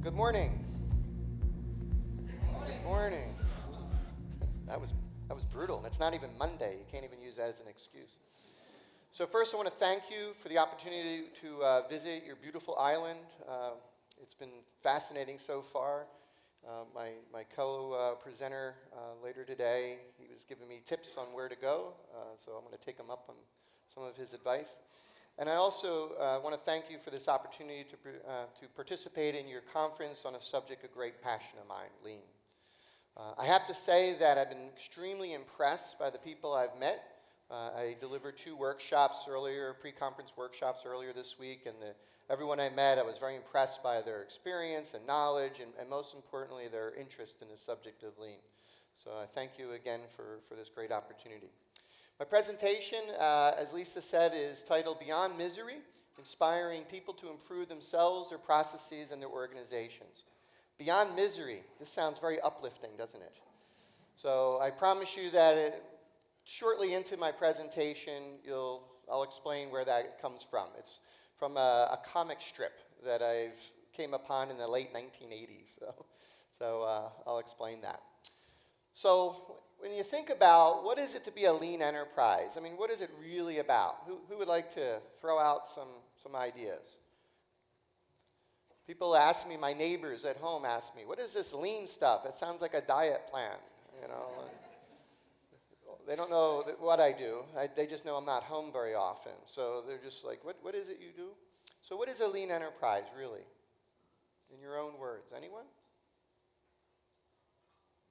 Good morning. Good morning. That was brutal, and it's not even Monday. You can't even use that as an excuse. So first, I want to thank you for the opportunity to visit your beautiful island. It's been fascinating so far. My co-presenter later today, he was giving me tips on where to go, so I'm going to take him up on some of his advice. And I also want to thank you for this opportunity to participate in your conference on a subject of great passion of mine, lean. I have to say that I've been extremely impressed by the people I've met. I delivered 2 workshops earlier, pre-conference workshops earlier this week, and everyone I met, I was very impressed by their experience and knowledge, and most importantly, their interest in the subject of lean. So I thank you again for this great opportunity. My presentation, as Lisa said, is titled Beyond Misery, Inspiring People to Improve Themselves, Their Processes, and Their Organizations. Beyond Misery. This sounds very uplifting, doesn't it? So I promise you that shortly into my presentation, I'll explain where that comes from. It's from a comic strip that I've came upon in the late 1980s. So I'll explain that. So when you think about what is it to be a lean enterprise, I mean, what is it really about? Who would like to throw out some ideas? People ask me, my neighbors at home ask me, what is this lean stuff? It sounds like a diet plan, you know. They don't know what I do. They just know I'm not home very often. So they're just like, what is it you do? So what is a lean enterprise, really? In your own words, anyone?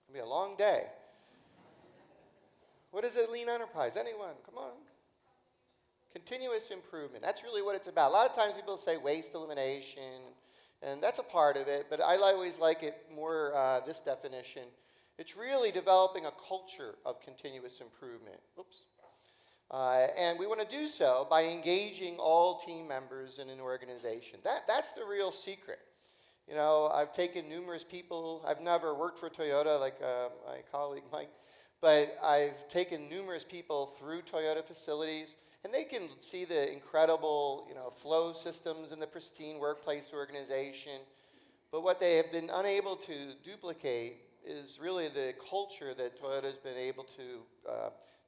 It'll be a long day. What is a lean enterprise? Anyone? Come on. Continuous improvement. That's really what it's about. A lot of times people say waste elimination, and that's a part of it, but I always like it more, this definition. It's really developing a culture of continuous improvement. Oops. And we want to do so by engaging all team members in an organization. That's the real secret. You know, I've taken numerous people. I've never worked for Toyota like my colleague Mike, but I've taken numerous people through Toyota facilities, and they can see the incredible, flow systems and the pristine workplace organization. But what they have been unable to duplicate is really the culture that Toyota's been able to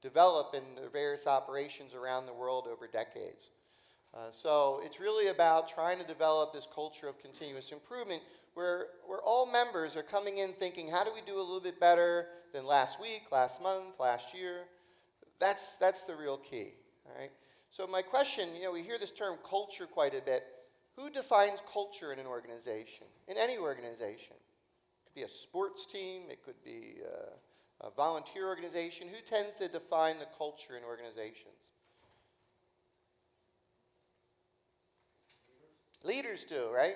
develop in their various operations around the world over decades. So it's really about trying to develop this culture of continuous improvement where all members are coming in thinking, how do we do a little bit better than last week, last month, last year? That's the real key, all right? So my question, we hear this term culture quite a bit. Who defines culture in an organization, in any organization? It could be a sports team, it could be a volunteer organization. Who tends to define the culture in organizations? Leaders do, right?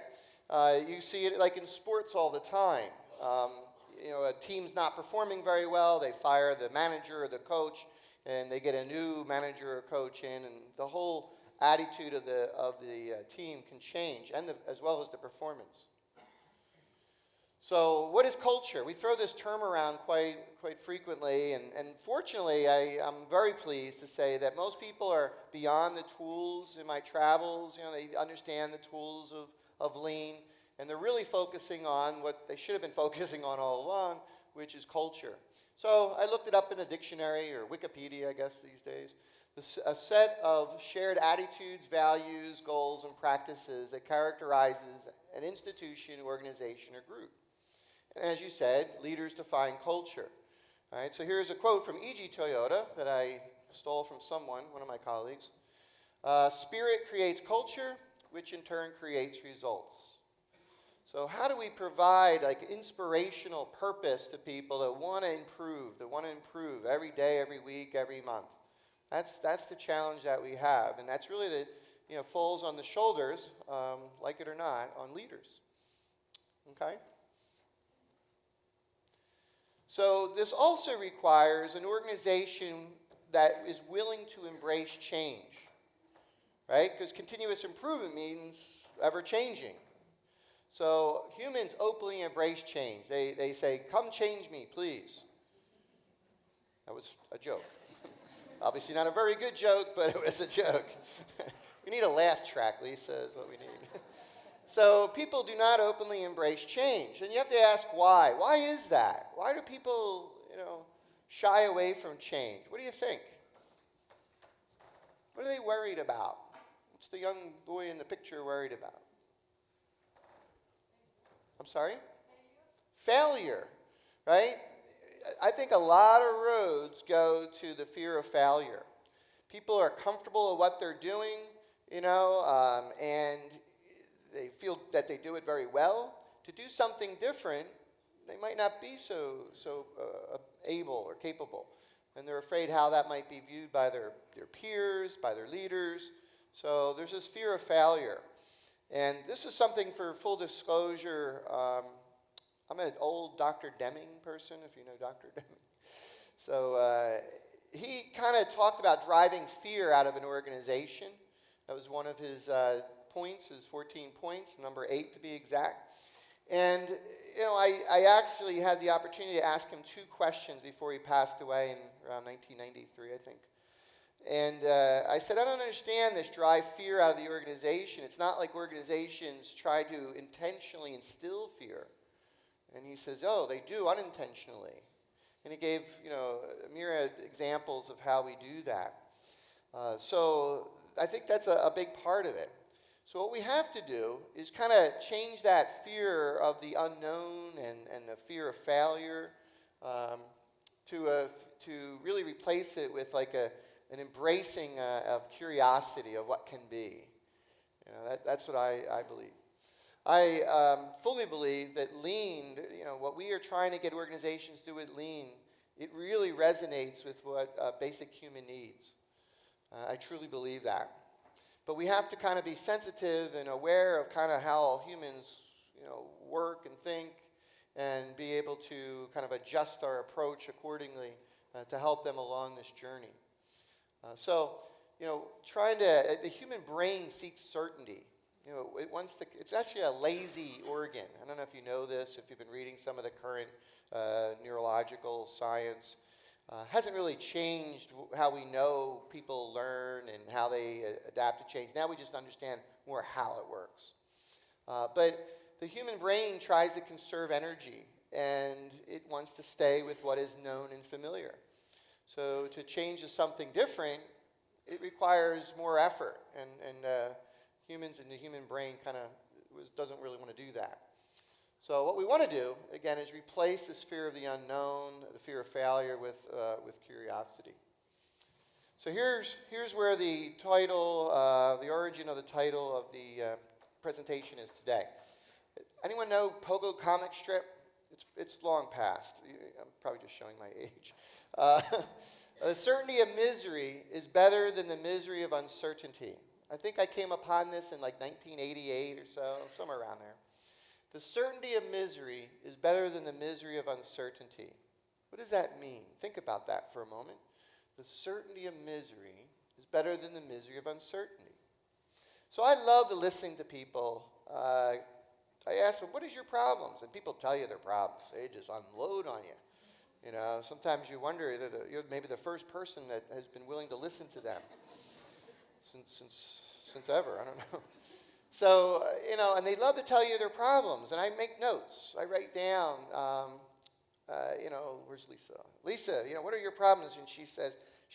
You see it like in sports all the time. A team's not performing very well, they fire the manager or the coach, and they get a new manager or coach in, and the whole attitude of the team can change, and as well as the performance. So what is culture? We throw this term around quite frequently, and fortunately, I'm very pleased to say that most people are beyond the tools in my travels. They understand the tools of lean, and they're really focusing on what they should have been focusing on all along, which is culture. So I looked it up in a dictionary, or Wikipedia, I guess these days. A set of shared attitudes, values, goals, and practices that characterizes an institution, organization, or group. And as you said, leaders define culture. All right, so here's a quote from E.G. Toyota that I stole from one of my colleagues. Spirit creates culture, which in turn creates results. So how do we provide inspirational purpose to people that want to improve every day, every week, every month? That's the challenge that we have, and that's really falls on the shoulders, like it or not, on leaders. Okay? So this also requires an organization that is willing to embrace change, right? Because continuous improvement means ever changing. So humans openly embrace change. They say, come change me, please. That was a joke. Obviously not a very good joke, but it was a joke. We need a laugh track, Lisa, is what we need. So people do not openly embrace change. And you have to ask why. Why is that? Why do people, shy away from change? What do you think? What are they worried about? What's the young boy in the picture worried about? I'm sorry? Failure, right? I think a lot of roads go to the fear of failure. People are comfortable with what they're doing, and they feel that they do it very well. To do something different, they might not be so able or capable. And they're afraid how that might be viewed by their peers, by their leaders. So there's this fear of failure. And this is something, for full disclosure, I'm an old Dr. Deming person, if you know Dr. Deming. So he kind of talked about driving fear out of an organization. That was one of his points, his 14 points, number 8 to be exact. And, I actually had the opportunity to ask him 2 questions before he passed away in around 1993, I think. And I said, I don't understand this drive fear out of the organization. It's not like organizations try to intentionally instill fear. And he says, oh, they do unintentionally. And he gave, myriad examples of how we do that. So I think that's a big part of it. So what we have to do is kind of change that fear of the unknown and the fear of failure to really replace it with like an embracing of curiosity of what can be. That's what I believe. I fully believe that lean, what we are trying to get organizations to do with lean, it really resonates with what basic human needs. I truly believe that. But we have to kind of be sensitive and aware of kind of how humans, work and think, and be able to kind of adjust our approach accordingly to help them along this journey. The human brain seeks certainty. It's actually a lazy organ. I don't know if you know this, if you've been reading some of the current neurological science. Hasn't really changed how we know people learn and how they adapt to change. Now we just understand more how it works. But the human brain tries to conserve energy, and it wants to stay with what is known and familiar. So to change to something different, it requires more effort, and humans and the human brain kind of doesn't really want to do that. So what we want to do, again, is replace this fear of the unknown, the fear of failure, with curiosity. So here's where the title, the origin of the title of the presentation is today. Anyone know Pogo comic strip? It's long past. I'm probably just showing my age. The certainty of misery is better than the misery of uncertainty. I think I came upon this in like 1988 or so, somewhere around there. The certainty of misery is better than the misery of uncertainty. What does that mean? Think about that for a moment. The certainty of misery is better than the misery of uncertainty. So I love listening to people. I ask them, what is your problems? And people tell you their problems. They just unload on you. Sometimes you wonder, you're maybe the first person that has been willing to listen to them since ever. I don't know. So, and they love to tell you their problems, and I make notes. I write down, where's Lisa? Lisa, what are your problems? And she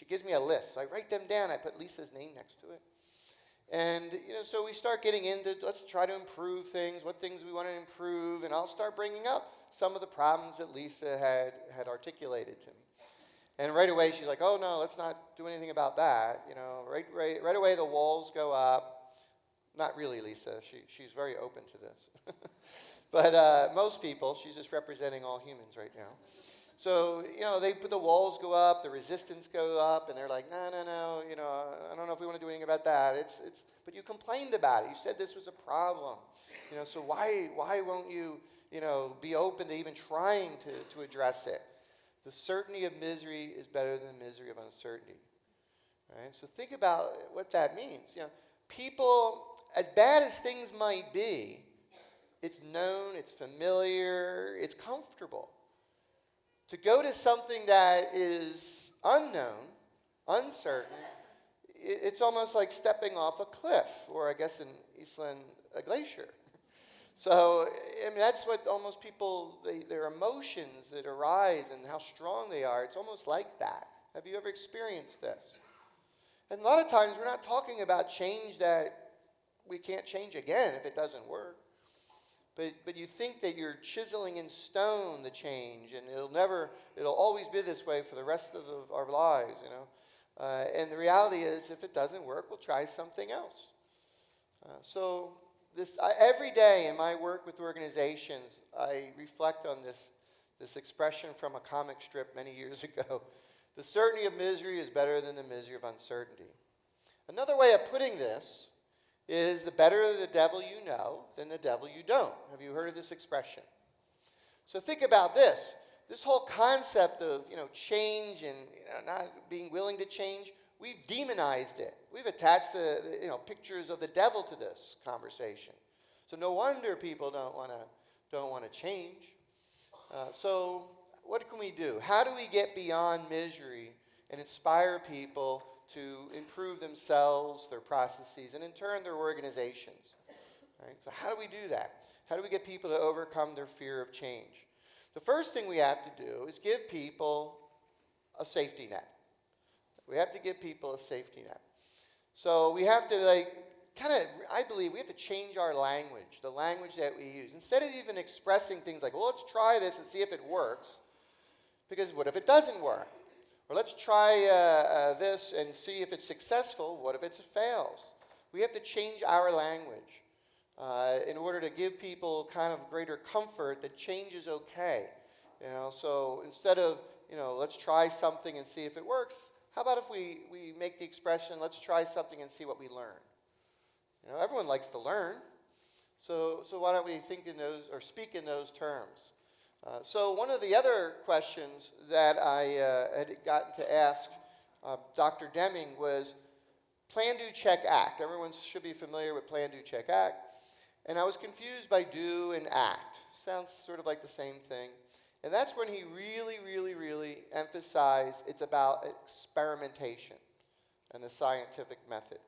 gives me a list. I write them down. I put Lisa's name next to it. And, so we start getting into, let's try to improve things, what things we want to improve, and I'll start bringing up some of the problems that Lisa had articulated to me. And right away, she's like, oh, no, let's not do anything about that. Right away, the walls go up. Not really, Lisa. She's very open to this. But most people, she's just representing all humans right now. So, the walls go up, the resistance go up, and they're like, no, I don't know if we want to do anything about that. But you complained about it. You said this was a problem. So why won't you, be open to even trying to address it? The certainty of misery is better than the misery of uncertainty. Right? So think about what that means. People, as bad as things might be, it's known, it's familiar, it's comfortable. To go to something that is unknown, uncertain, it's almost like stepping off a cliff, or I guess in Ísland, a glacier. So, I mean, that's what almost people, their emotions that arise and how strong they are, it's almost like that. Have you ever experienced this? And a lot of times we're not talking about change that we can't change again if it doesn't work. But you think that you're chiseling in stone the change, and it'll always be this way for the rest of our lives, you know. And the reality is, if it doesn't work, we'll try something else. Every day in my work with organizations, I reflect on this expression from a comic strip many years ago. The certainty of misery is better than the misery of uncertainty. Another way of putting this is the better the devil you know than the devil you don't. Have you heard of this expression? So think about this. This whole concept of, change and not being willing to change, we've demonized it. We've attached the pictures of the devil to this conversation. So no wonder people don't want to change. So what can we do? How do we get beyond misery and inspire people to improve themselves, their processes, and in turn their organizations? Right? So how do we do that? How do we get people to overcome their fear of change? The first thing we have to do is give people a safety net. We have to give people a safety net. So we have to I believe we have to change our language, the language that we use. Instead of even expressing things like, well, let's try this and see if it works, because what if it doesn't work? Or let's try this and see if it's successful. What if it fails? We have to change our language in order to give people kind of greater comfort that change is okay. So instead of, let's try something and see if it works, how about if we make the expression, let's try something and see what we learn? Everyone likes to learn. So why don't we think in those or speak in those terms? So one of the other questions that I had gotten to ask Dr. Deming was plan, do, check, act. Everyone should be familiar with plan, do, check, act. And I was confused by do and act. Sounds sort of like the same thing. And that's when he really, really, really emphasized it's about experimentation and the scientific method.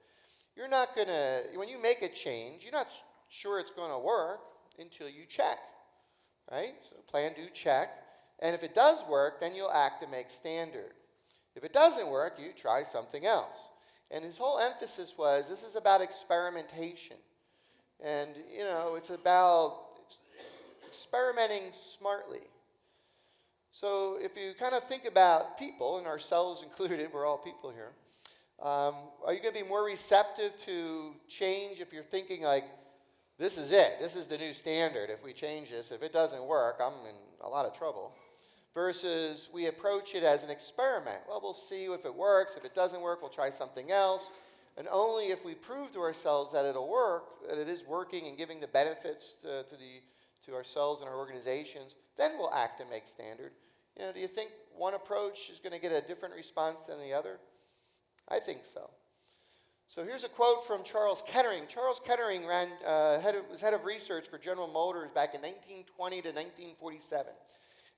You're not going to, when you make a change, you're not sure it's going to work until you check. Right? So plan, do, check. And if it does work, then you'll act to make standard. If it doesn't work, you try something else. And his whole emphasis was this is about experimentation. And, it's about experimenting smartly. So if you kind of think about people, and ourselves included, we're all people here, are you going to be more receptive to change if you're thinking like, this is it. This is the new standard. If we change this, if it doesn't work, I'm in a lot of trouble. Versus we approach it as an experiment. Well, we'll see if it works. If it doesn't work, we'll try something else. And only if we prove to ourselves that it'll work, that it is working and giving the benefits to ourselves and our organizations, then we'll act and make standard. Do you think one approach is going to get a different response than the other? I think so. So here's a quote from Charles Kettering. Charles Kettering was head of research for General Motors back in 1920 to 1947.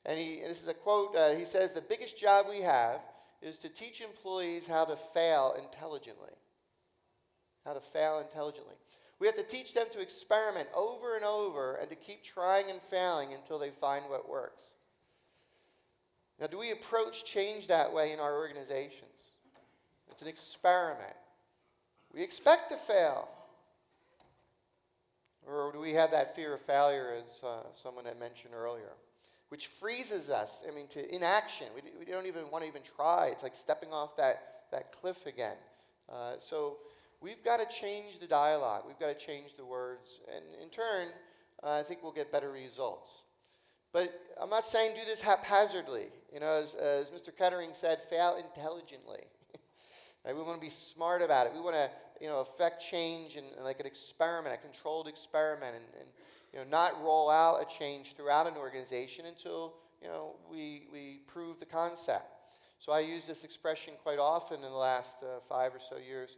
And this is a quote, he says, the biggest job we have is to teach employees how to fail intelligently. How to fail intelligently. We have to teach them to experiment over and over and to keep trying and failing until they find what works. Now, do we approach change that way in our organizations? It's an experiment. We expect to fail. Or do we have that fear of failure, as someone had mentioned earlier, which freezes us, to inaction. We don't even want to even try. It's like stepping off that cliff again. So we've got to change the dialogue. We've got to change the words. And in turn, I think we'll get better results. But I'm not saying do this haphazardly. As Mr. Kettering said, fail intelligently. Right? We want to be smart about it. We want to, affect change in like an experiment, a controlled experiment, and not roll out a change throughout an organization until, we prove the concept. So I use this expression quite often in the last 5 or so years.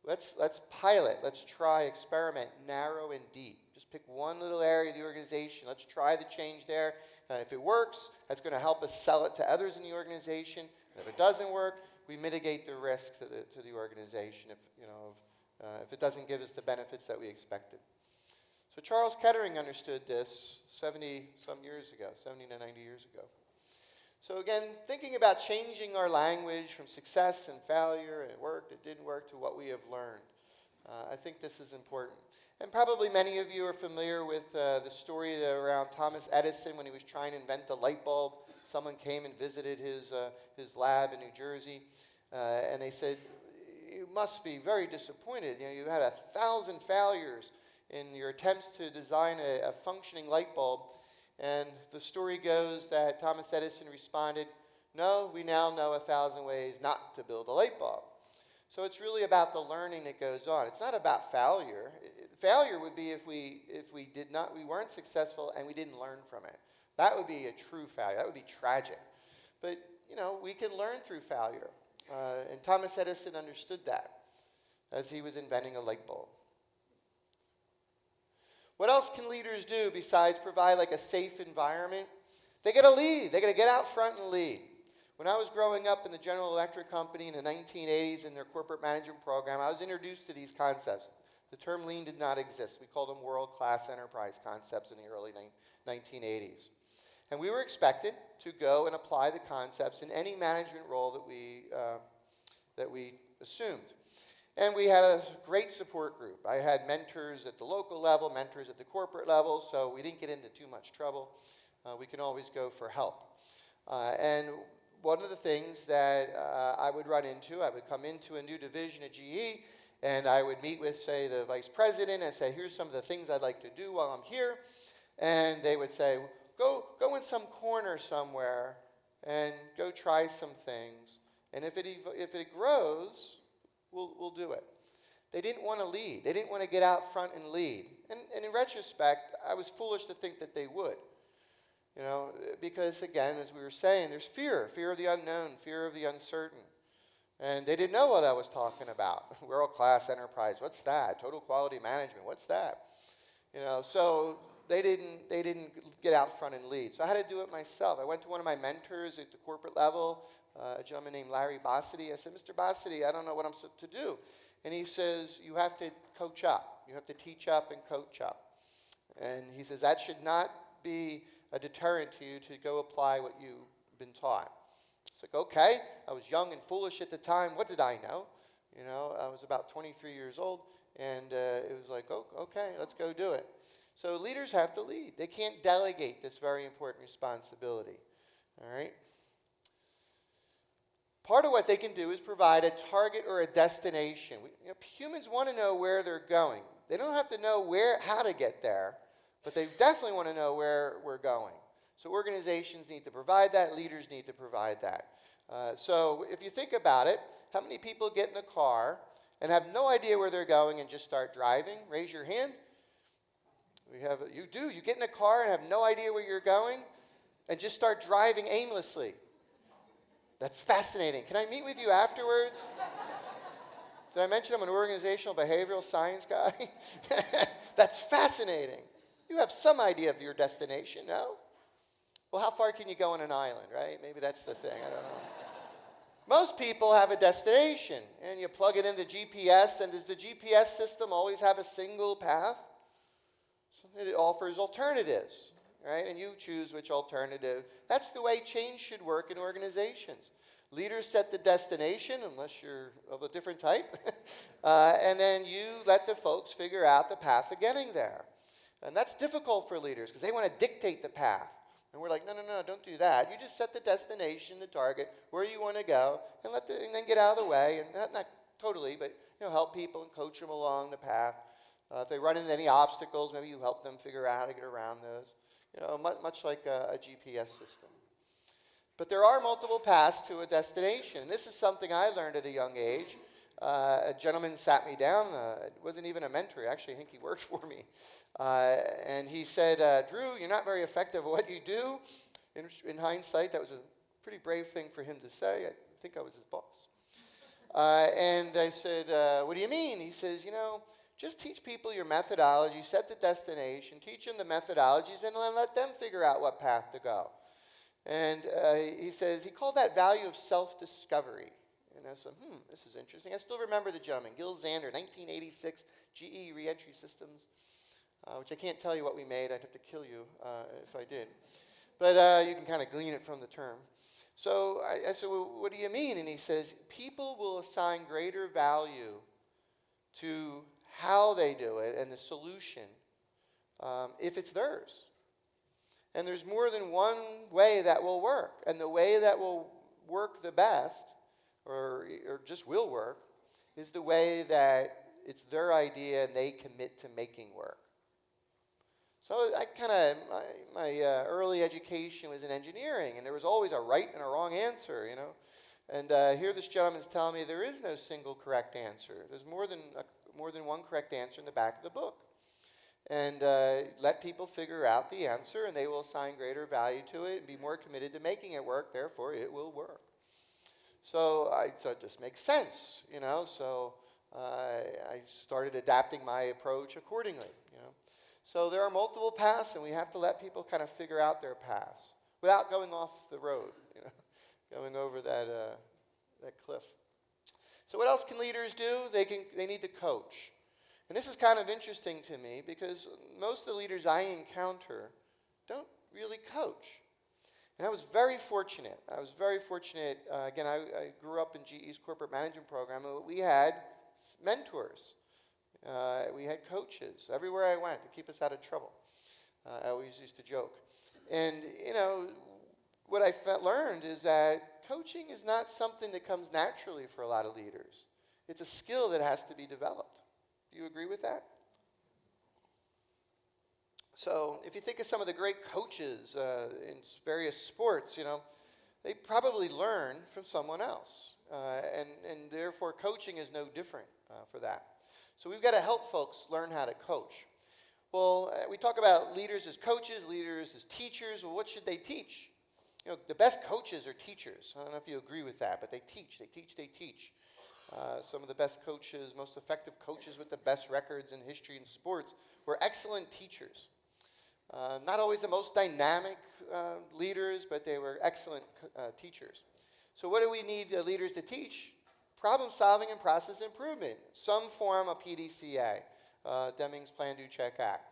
Let's pilot. Let's try, experiment, narrow and deep. Just pick one little area of the organization. Let's try the change there. If it works, that's going to help us sell it to others in the organization. And if it doesn't work, we mitigate the risk to the organization if it doesn't give us the benefits that we expected. So Charles Kettering understood this 70-some years ago, 70 to 90 years ago. So again, thinking about changing our language from success and failure and it worked, it didn't work, to what we have learned. I think this is important. And probably many of you are familiar with the story around Thomas Edison when he was trying to invent the light bulb. Someone came and visited his lab in New Jersey, and they said, "You must be very disappointed. You know, you had 1,000 failures in your attempts to design a functioning light bulb." And the story goes that Thomas Edison responded, "No, we now know 1,000 ways not to build a light bulb." So it's really about the learning that goes on. It's not about failure. Failure would be if we weren't successful and we didn't learn from it. That would be a true failure. That would be tragic. But, you know, we can learn through failure. And Thomas Edison understood that as he was inventing a light bulb. What else can leaders do besides provide like a safe environment? They got to lead. They got to get out front and lead. When I was growing up in the General Electric Company in the 1980s in their corporate management program, I was introduced to these concepts. The term lean did not exist. We called them world-class enterprise concepts in the early 1980s. And we were expected to go and apply the concepts in any management role that we assumed. And we had a great support group. I had mentors at the local level, mentors at the corporate level, so we didn't get into too much trouble. We can always go for help. And one of the things that I would run into, I would come into a new division at GE, and I would meet with, say, the vice president and say, "Here's some of the things I'd like to do while I'm here." And they would say, go in some corner somewhere and go try some things. And if it grows, we'll do it. They didn't want to lead. They didn't want to get out front and lead. And in retrospect, I was foolish to think that they would. You know, because again, as we were saying, there's fear of the unknown, fear of the uncertain. And they didn't know what I was talking about. World-class enterprise, what's that? Total quality management, what's that? You know, so they didn't get out front and lead. So I had to do it myself. I went to one of my mentors at the corporate level, a gentleman named Larry Bossidy. I said, "Mr. Bossidy, I don't know what I'm to do." And he says, "You have to coach up. You have to teach up and coach up." And he says, "That should not be a deterrent to you to go apply what you've been taught." It's like, okay. I was young and foolish at the time. What did I know? You know, I was about 23 years old, and it was like, oh, okay, let's go do it. So leaders have to lead. They can't delegate this very important responsibility. All right? Part of what they can do is provide a target or a destination. Humans want to know where they're going. They don't have to know how to get there, but they definitely want to know where we're going. So organizations need to provide that. Leaders need to provide that. So if you think about it, how many people get in a car and have no idea where they're going and just start driving? Raise your hand. You do. You get in a car and have no idea where you're going and just start driving aimlessly. That's fascinating. Can I meet with you afterwards? Did I mention I'm an organizational behavioral science guy? That's fascinating. You have some idea of your destination, no? Well, how far can you go on an island, right? Maybe that's the thing. I don't know. Most people have a destination, and you plug it into GPS, and does the GPS system always have a single path? It offers alternatives, right? And you choose which alternative. That's the way change should work in organizations. Leaders set the destination, unless you're of a different type, and then you let the folks figure out the path of getting there. And that's difficult for leaders because they want to dictate the path. And we're like, no, don't do that. You just set the destination, the target, where you want to go, and then get out of the way, and not totally, but help people and coach them along the path. If they run into any obstacles, maybe you help them figure out how to get around those. Much like a GPS system. But there are multiple paths to a destination. And this is something I learned at a young age. A gentleman sat me down. It wasn't even a mentor. Actually, I think he worked for me. And he said, "Drew, you're not very effective at what you do." In hindsight, that was a pretty brave thing for him to say. I think I was his boss. And I said, "What do you mean?" He says, just teach people your methodology, set the destination, teach them the methodologies, and then let them figure out what path to go. And he says, he called that value of self-discovery. And I said, this is interesting. I still remember the gentleman, Gil Zander, 1986, GE Reentry Systems. which I can't tell you what we made. I'd have to kill you if I did. But you can kind of glean it from the term. So I said, well, what do you mean? And he says, people will assign greater value to how they do it and the solution if it's theirs. And there's more than one way that will work. And the way that will work the best, or just will work, is the way that it's their idea and they commit to making work. So I my early education was in engineering, and there was always a right and a wrong answer, you know. And here this gentleman's telling me there is no single correct answer. There's more than one correct answer in the back of the book. And let people figure out the answer, and they will assign greater value to it and be more committed to making it work. Therefore, it will work. So I thought this makes sense, you know. So I started adapting my approach accordingly, you know. So there are multiple paths, and we have to let people kind of figure out their paths without going off the road, you know, going over that cliff. So what else can leaders do? They need to coach. And this is kind of interesting to me because most of the leaders I encounter don't really coach. And I was very fortunate. Again, I grew up in GE's corporate management program, and we had mentors. We had coaches everywhere I went to keep us out of trouble. I always used to joke. And, you know, what I learned is that coaching is not something that comes naturally for a lot of leaders. It's a skill that has to be developed. Do you agree with that? So if you think of some of the great coaches in various sports, you know, they probably learn from someone else. And therefore, coaching is no different for that. So we've got to help folks learn how to coach. Well, we talk about leaders as coaches, leaders as teachers. Well, what should they teach? You know, the best coaches are teachers. I don't know if you agree with that, but they teach. Some of the best coaches, most effective coaches with the best records in history and sports were excellent teachers. Not always the most dynamic leaders, but they were excellent teachers. So what do we need leaders to teach? Problem solving and process improvement. Some form of PDCA, Deming's Plan, Do, Check, Act.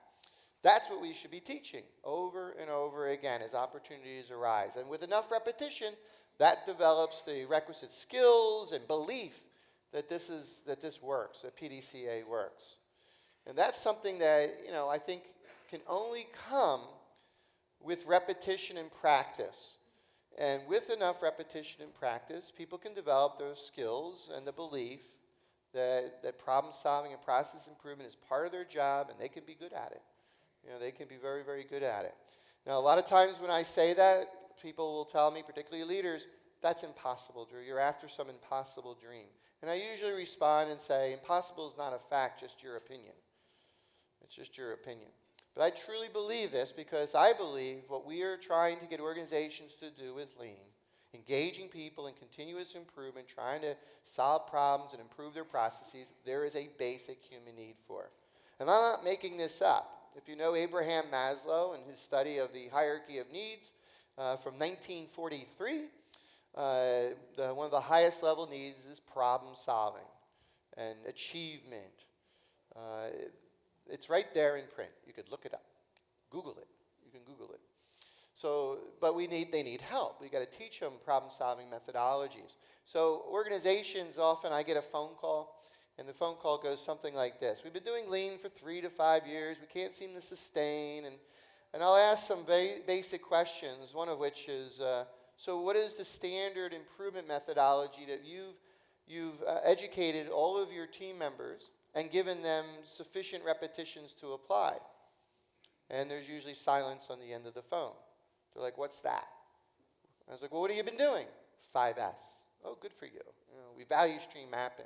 That's what we should be teaching over and over again as opportunities arise. And with enough repetition, that develops the requisite skills and belief that this works, that PDCA works. And that's something that, you know, I think can only come with repetition and practice. And with enough repetition and practice, people can develop those skills and the belief that problem solving and process improvement is part of their job, and they can be good at it. You know, they can be very, very good at it. Now, a lot of times when I say that, people will tell me, particularly leaders, that's impossible, Drew. You're after some impossible dream. And I usually respond and say, impossible is not a fact, just your opinion. It's just your opinion. But I truly believe this because I believe what we are trying to get organizations to do with Lean, engaging people in continuous improvement, trying to solve problems and improve their processes, there is a basic human need for. And I'm not making this up. If you know Abraham Maslow and his study of the hierarchy of needs from 1943, one of the highest level needs is problem solving and achievement. It's right there in print. You could look it up. Google it. You can Google it. So, but they need help. We got to teach them problem solving methodologies. So organizations, often I get a phone call, and the phone call goes something like this. We've been doing Lean for 3 to 5 years. We can't seem to sustain. And I'll ask some basic questions, one of which is, so what is the standard improvement methodology that you've educated all of your team members and given them sufficient repetitions to apply? And there's usually silence on the end of the phone. They're like, what's that? I was like, well, what have you been doing? 5S. Oh, good for you. You know, we value stream mapping.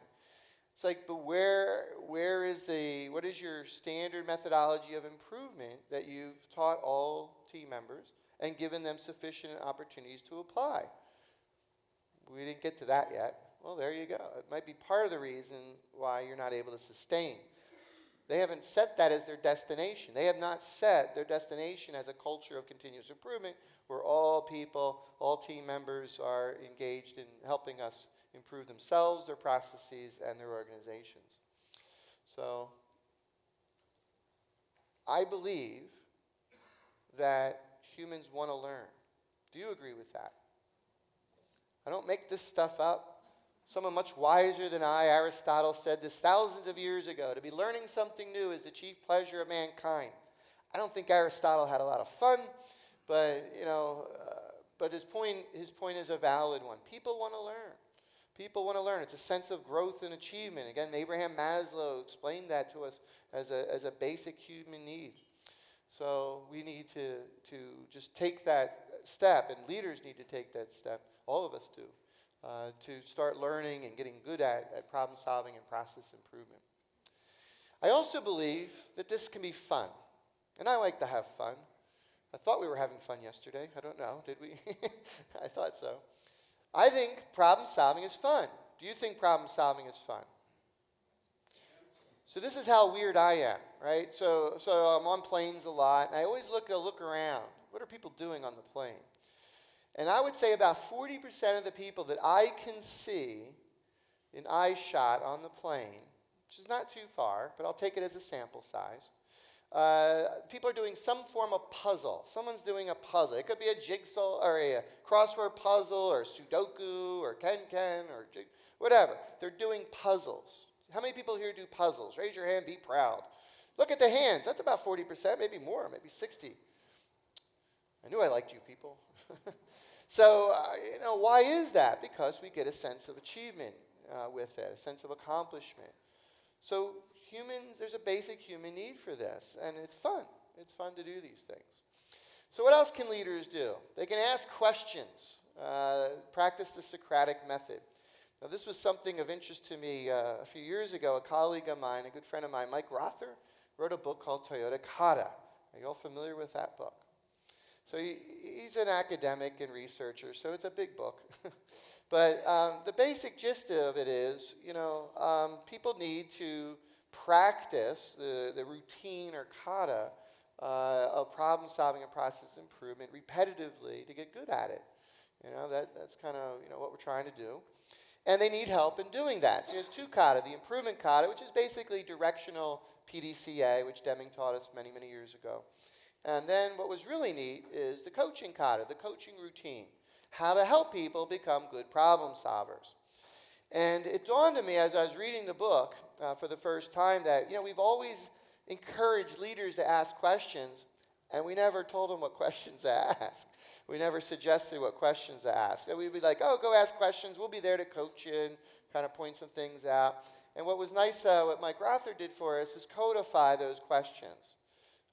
It's like, but what is your standard methodology of improvement that you've taught all team members and given them sufficient opportunities to apply? We didn't get to that yet. Well, there you go. It might be part of the reason why you're not able to sustain. They haven't set that as their destination. They have not set their destination as a culture of continuous improvement where all people, all team members are engaged in helping us improve themselves, their processes, and their organizations. So I believe that humans want to learn. Do you agree with that? I don't make this stuff up. Someone much wiser than I, Aristotle, said this thousands of years ago. To be learning something new is the chief pleasure of mankind. I don't think Aristotle had a lot of fun, but but his point is a valid one. People want to learn. People want to learn. It's a sense of growth and achievement. Again, Abraham Maslow explained that to us as a basic human need. So we need to just take that step, and leaders need to take that step. All of us do. To start learning and getting good at problem solving and process improvement. I also believe that this can be fun. And I like to have fun. I thought we were having fun yesterday. I don't know. Did we? I thought so. I think problem solving is fun. Do you think problem solving is fun? So this is how weird I am, right? So I'm on planes a lot, and I always look around. What are people doing on the plane? And I would say about 40% of the people that I can see in eye shot on the plane, which is not too far, but I'll take it as a sample size, people are doing some form of puzzle. Someone's doing a puzzle. It could be a jigsaw or a crossword puzzle or Sudoku or Ken or whatever. They're doing puzzles. How many people here do puzzles? Raise your hand, be proud. Look at the hands. That's about 40%, maybe more, maybe 60. I knew I liked you people. So, why is that? Because we get a sense of achievement with it, a sense of accomplishment. So humans, there's a basic human need for this, and it's fun. It's fun to do these things. So what else can leaders do? They can ask questions, practice the Socratic method. Now this was something of interest to me a few years ago. A colleague of mine, a good friend of mine, Mike Rother, wrote a book called Toyota Kata. Are you all familiar with that book? So he's an academic and researcher, so it's a big book. But the basic gist of it is, people need to practice the routine or kata of problem solving and process improvement repetitively to get good at it. That's kind of what we're trying to do. And they need help in doing that. So there's two kata, the improvement kata, which is basically directional PDCA, which Deming taught us many, many years ago. And then what was really neat is the coaching kata, the coaching routine, how to help people become good problem solvers. And it dawned on me as I was reading the book for the first time that, we've always encouraged leaders to ask questions, and we never told them what questions to ask. We never suggested what questions to ask. And we'd be like, go ask questions. We'll be there to coach you and kind of point some things out. And what was nice, what Mike Rother did for us is codify those questions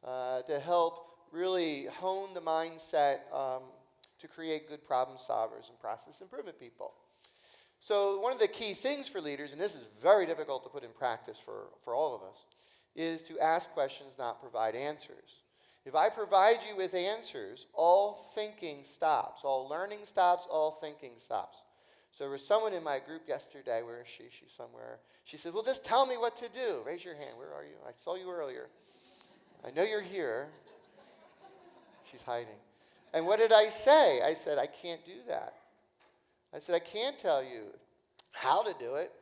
to help really hone the mindset to create good problem solvers and process improvement people. So one of the key things for leaders, and this is very difficult to put in practice for all of us, is to ask questions, not provide answers. If I provide you with answers, all thinking stops. All learning stops, all thinking stops. So there was someone in my group yesterday, where is she? She's somewhere. She said, well, just tell me what to do. Raise your hand. Where are you? I saw you earlier. I know you're here. She's hiding. And what did I say? I said, I can't do that. I said, I can't tell you how to do it.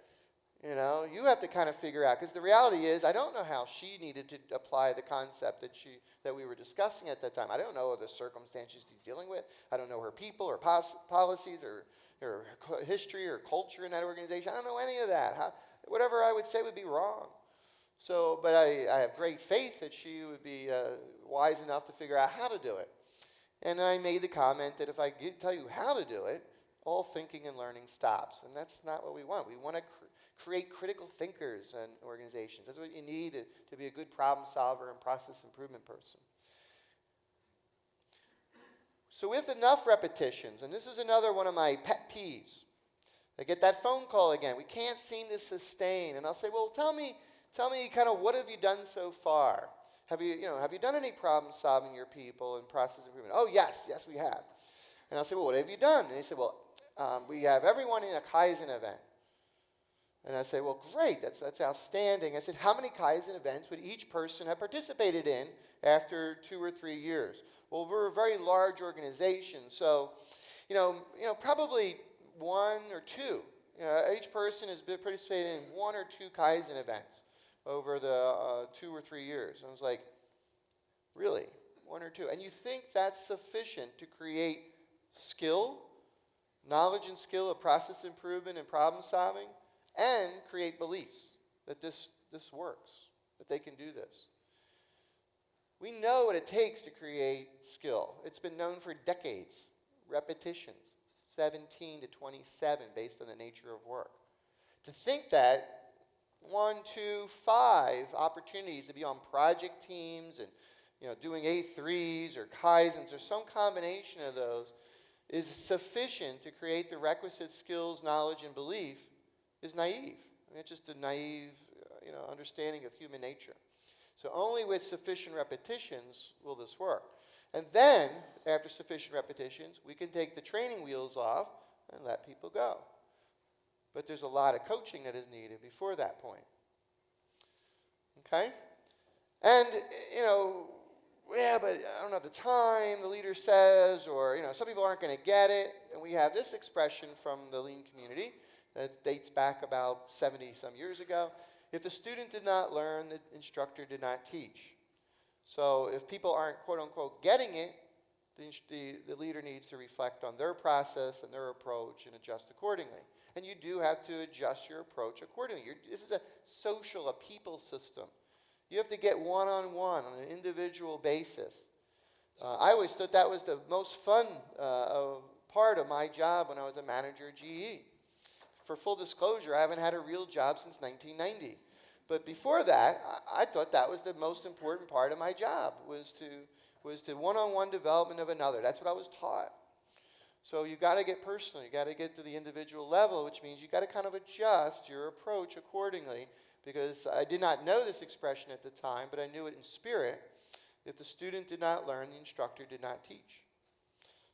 You have to kind of figure out, because the reality is, I don't know how she needed to apply the concept that we were discussing at that time. I don't know the circumstances she's dealing with. I don't know her people or policies or her history or culture in that organization. I don't know any of that. Whatever I would say would be wrong. So, but I have great faith that she would be wise enough to figure out how to do it. And I made the comment that if I tell you how to do it, all thinking and learning stops. And that's not what we want. We want to create critical thinkers in organizations. That's what you need to be a good problem solver and process improvement person. So with enough repetitions, and this is another one of my pet peeves, I get that phone call again. We can't seem to sustain. And I'll say, well, tell me kind of what have you done so far? Have you done any problem solving your people and process improvement? Oh, yes, we have. And I'll say, well, what have you done? And they say, well, we have everyone in a Kaizen event. And I say, well, great, that's outstanding. I said, how many Kaizen events would each person have participated in after 2 or 3 years? Well, we're a very large organization, so, probably 1 or 2. Each person has participated in 1 or 2 Kaizen events over the 2 or 3 years. I was like, Really, 1 or 2. And you think that's sufficient to create skill, knowledge and skill of process improvement and problem solving, and create beliefs that this works, that they can do this. We know what it takes to create skill. It's been known for decades. Repetitions, 17 to 27, based on the nature of work. To think that 1, 2, 5 opportunities to be on project teams and doing A3s or Kaizens or some combination of those is sufficient to create the requisite skills, knowledge, and belief is naive. I mean, it's just a naive understanding of human nature. So only with sufficient repetitions will this work. And then, after sufficient repetitions, we can take the training wheels off and let people go. But there's a lot of coaching that is needed before that point. Okay? And, but I don't have the time, the leader says, or, some people aren't going to get it. And we have this expression from the lean community that dates back about 70-some years ago. If the student did not learn, the instructor did not teach. So if people aren't, quote unquote, getting it, the leader needs to reflect on their process and their approach and adjust accordingly. And you do have to adjust your approach accordingly. This is a social, a people system. You have to get one-on-one on an individual basis. I always thought that was the most fun part of my job when I was a manager at GE. For full disclosure, I haven't had a real job since 1990. But before that, I thought that was the most important part of my job, was to one-on-one development of another. That's what I was taught. So you got to get personal. You got to get to the individual level, which means you got to kind of adjust your approach accordingly, because I did not know this expression at the time, but I knew it in spirit. If the student did not learn, the instructor did not teach.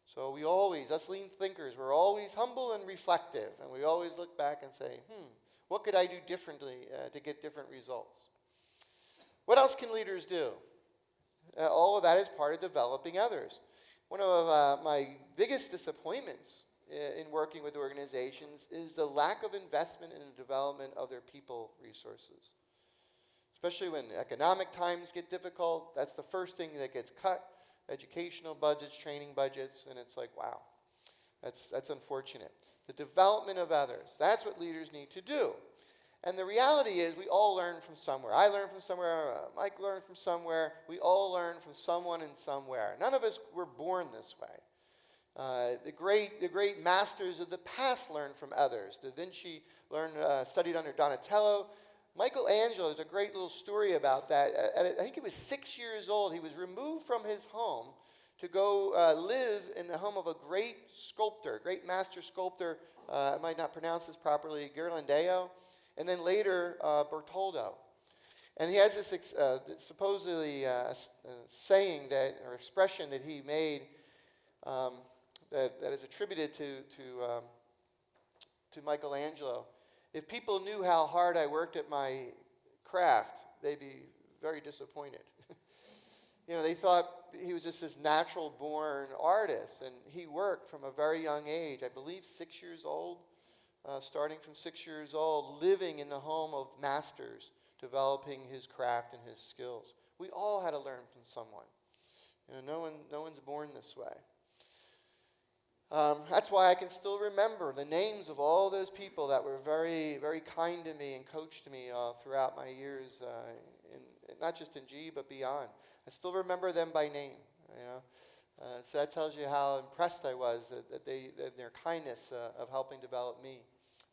So we always, us lean thinkers, we're always humble and reflective, and we always look back and say, what could I do differently to get different results? What else can leaders do? All of that is part of developing others. One of my biggest disappointments in working with organizations is the lack of investment in the development of their people resources. Especially when economic times get difficult, that's the first thing that gets cut. Educational budgets, training budgets, and it's like, wow, that's unfortunate. The development of others, that's what leaders need to do. And the reality is we all learn from somewhere. I learned from somewhere, Mike learned from somewhere, we all learn from someone and somewhere. None of us were born this way. The great masters of the past learned from others. Da Vinci studied under Donatello. Michelangelo, there's a great little story about that. I think he was 6 years old. He was removed from his home to go live in the home of a great sculptor, great master sculptor. I might not pronounce this properly, Ghirlandaio, and then later Bertoldo. And he has this supposedly saying that, or expression that he made that is attributed to Michelangelo. If people knew how hard I worked at my craft, they'd be very disappointed. They thought he was just this natural-born artist, and he worked from a very young age, I believe 6 years old, starting from 6 years old, living in the home of masters, developing his craft and his skills. We all had to learn from someone. No one's born this way. That's why I can still remember the names of all those people that were very, very kind to me and coached me throughout my years, not just in GE, but beyond. I still remember them by name. So that tells you how impressed I was that their kindness of helping develop me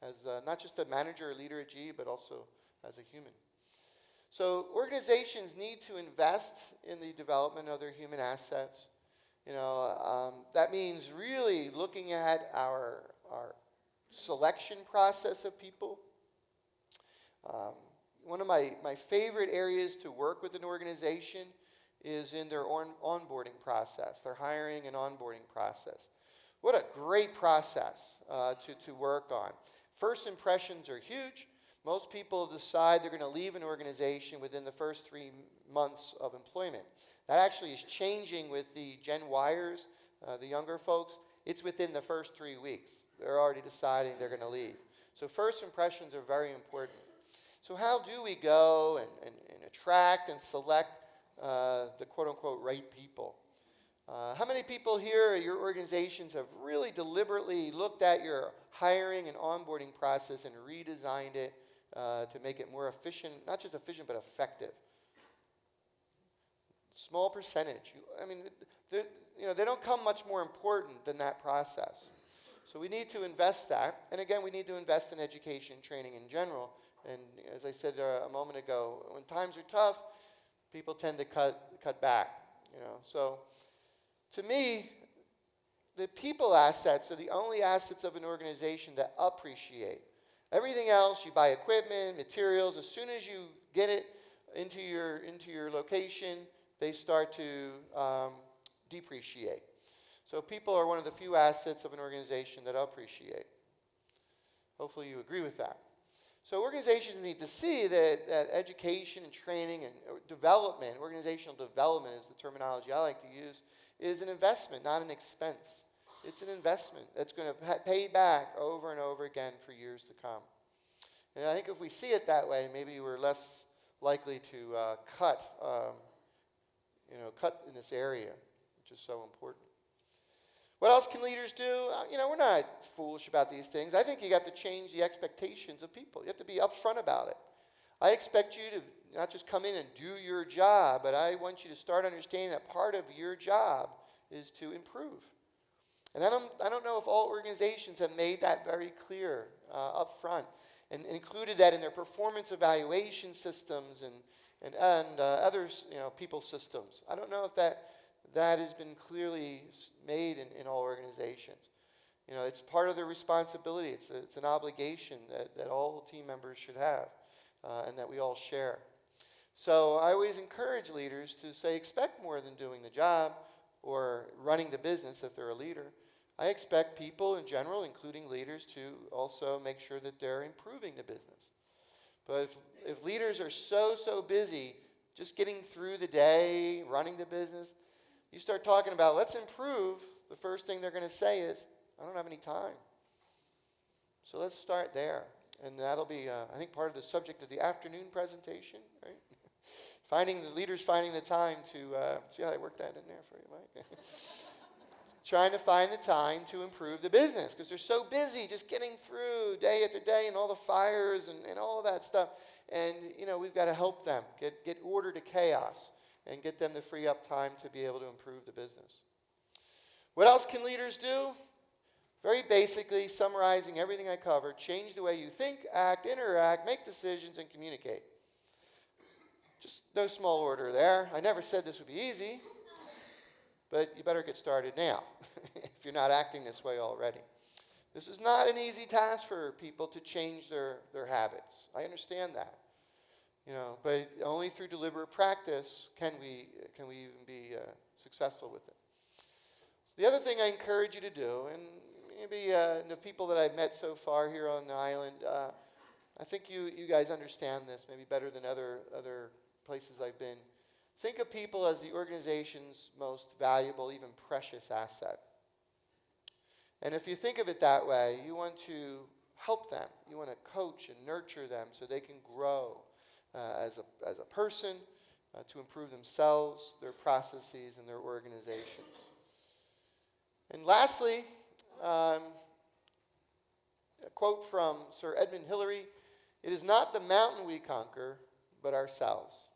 as not just a manager or leader at GE, but also as a human. So organizations need to invest in the development of their human assets. That means really looking at our selection process of people. One of my favorite areas to work with an organization is in their onboarding process, their hiring and onboarding process. What a great process to work on. First impressions are huge. Most people decide they're going to leave an organization within the first 3 months of employment. That actually is changing with the Gen Yers, the younger folks. It's within the first 3 weeks. They're already deciding they're going to leave. So first impressions are very important. So how do we go and attract and select the quote-unquote right people. How many people here at your organizations have really deliberately looked at your hiring and onboarding process and redesigned it to make it more efficient, not just efficient, but effective? Small percentage. They don't come much more important than that process. So we need to invest that. And again, we need to invest in education, training in general. And as I said a moment ago, when times are tough, people tend to cut back. So to me, the people assets are the only assets of an organization that appreciate. Everything else, you buy equipment, materials, as soon as you get it into your location, they start to depreciate. So people are one of the few assets of an organization that appreciate. Hopefully you agree with that. So organizations need to see that education and training and development, organizational development is the terminology I like to use, is an investment, not an expense. It's an investment that's going to pay back over and over again for years to come. And I think if we see it that way, maybe we're less likely to cut in this area, which is so important. What else can leaders do? We're not foolish about these things. I think you have to change the expectations of people. You have to be upfront about it. I expect you to not just come in and do your job, but I want you to start understanding that part of your job is to improve. And I don't know if all organizations have made that very clear up front and included that in their performance evaluation systems and other people systems. I don't know if that has been clearly made in all organizations. It's part of their responsibility. It's an obligation that all team members should have and that we all share. So I always encourage leaders to say, expect more than doing the job or running the business if they're a leader. I expect people in general, including leaders, to also make sure that they're improving the business. But if leaders are so busy just getting through the day, running the business, you start talking about, let's improve, the first thing they're going to say is, I don't have any time. So let's start there. And that'll be, I think, part of the subject of the afternoon presentation, right? Finding the time to, see how I worked that in there for you, Mike? Trying to find the time to improve the business because they're so busy just getting through day after day and all the fires and all of that stuff. And, we've got to help them get order to chaos and get them to free up time to be able to improve the business. What else can leaders do? Very basically, summarizing everything I covered, change the way you think, act, interact, make decisions, and communicate. Just no small order there. I never said this would be easy, but you better get started now if you're not acting this way already. This is not an easy task for people to change their habits. I understand that. But only through deliberate practice can we even be successful with it. So the other thing I encourage you to do, and maybe the people that I've met so far here on the island, I think you guys understand this maybe better than other places I've been. Think of people as the organization's most valuable, even precious asset. And if you think of it that way, you want to help them. You want to coach and nurture them so they can grow as a person, to improve themselves, their processes, and their organizations. And lastly, a quote from Sir Edmund Hillary, "It is not the mountain we conquer, but ourselves."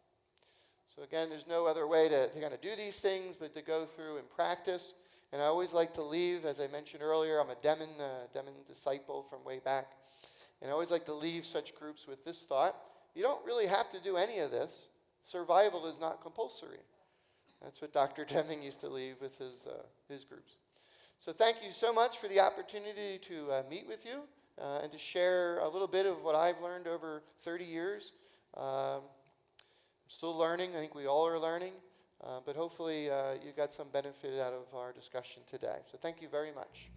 So again, there's no other way to kind of do these things but to go through and practice. And I always like to leave, as I mentioned earlier, I'm a Demon disciple from way back. And I always like to leave such groups with this thought. You don't really have to do any of this. Survival is not compulsory. That's what Dr. Deming used to leave with his groups. So thank you so much for the opportunity to meet with you and to share a little bit of what I've learned over 30 years. I'm still learning. I think we all are learning. But hopefully you got some benefit out of our discussion today. So thank you very much.